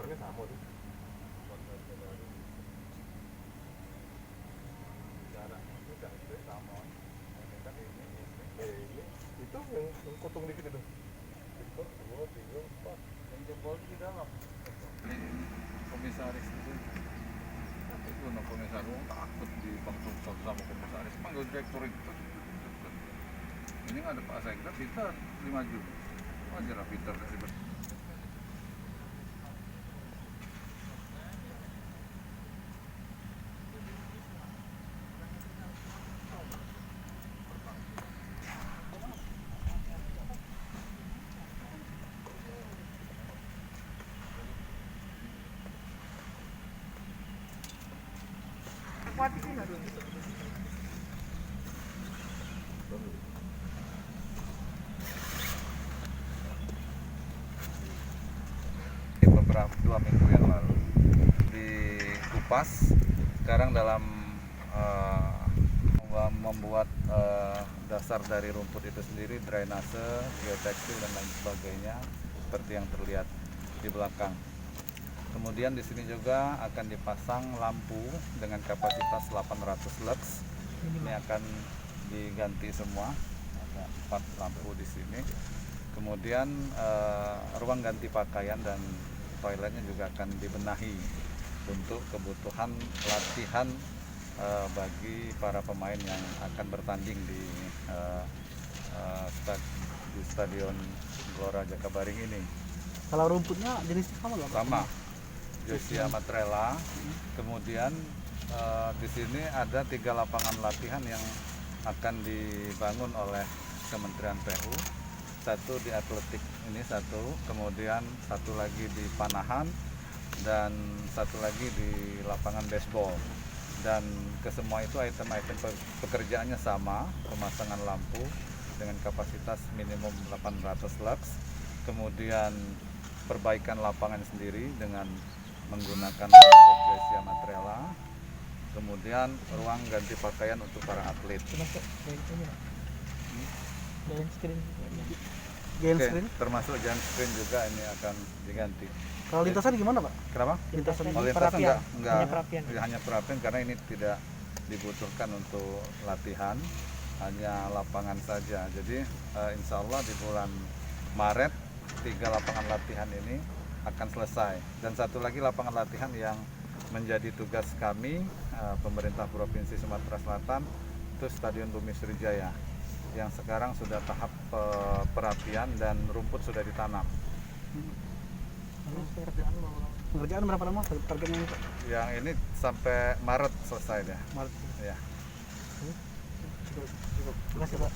orangnya sama tuh. Cara udah itu sama. Ini kan ini itu yang potong dikit itu. Itu 2, 3, 4. Yang jempol di dalam. Komisaris itu no komisaris takut dipanggil sama komisaris, panggil direktur itu. Ini ada Pak Sekda, Peter 5 juta. Wajar lah Peter dari beberapa 2 minggu yang lalu dikupas. Sekarang dalam membuat dasar dari rumput itu sendiri, drainase, geotekstil dan lain sebagainya seperti yang terlihat di belakang. Kemudian di sini juga akan dipasang lampu dengan kapasitas 800 lux. Ini akan diganti semua, ada 4 lampu di sini. Kemudian ruang ganti pakaian dan toiletnya juga akan dibenahi untuk kebutuhan latihan bagi para pemain yang akan bertanding di Stadion Gelora Jakabaring ini. Kalau rumputnya jenisnya sama nggak? Sama, Josia Matrela. Kemudian di sini ada 3 lapangan latihan yang akan dibangun oleh Kementerian PU. Satu di atletik ini satu, kemudian satu lagi di Panahan, dan satu lagi di lapangan baseball. Dan kesemua itu item-item pekerjaannya sama, pemasangan lampu dengan kapasitas minimum 800 lux, kemudian perbaikan lapangan sendiri dengan menggunakan Josia Matrela, kemudian ruang ganti pakaian untuk para atlet. Termasuk giant screen juga ini akan diganti. Kalau lintasan gimana, Pak? Kenapa? Lintasan Lintasan enggak, hanya perapian karena ini tidak dibutuhkan untuk latihan, hanya lapangan saja. Jadi insya Allah di bulan Maret 3 lapangan latihan ini akan selesai, dan satu lagi lapangan latihan yang menjadi tugas kami pemerintah Provinsi Sumatera Selatan itu Stadion Bumi Sriwijaya yang sekarang sudah tahap perapian dan rumput sudah ditanam. Pengerjaan berapa lama targetnya, Pak? Yang ini sampai Maret selesai deh. Maret. Ya. Cukup. Terima kasih, Pak.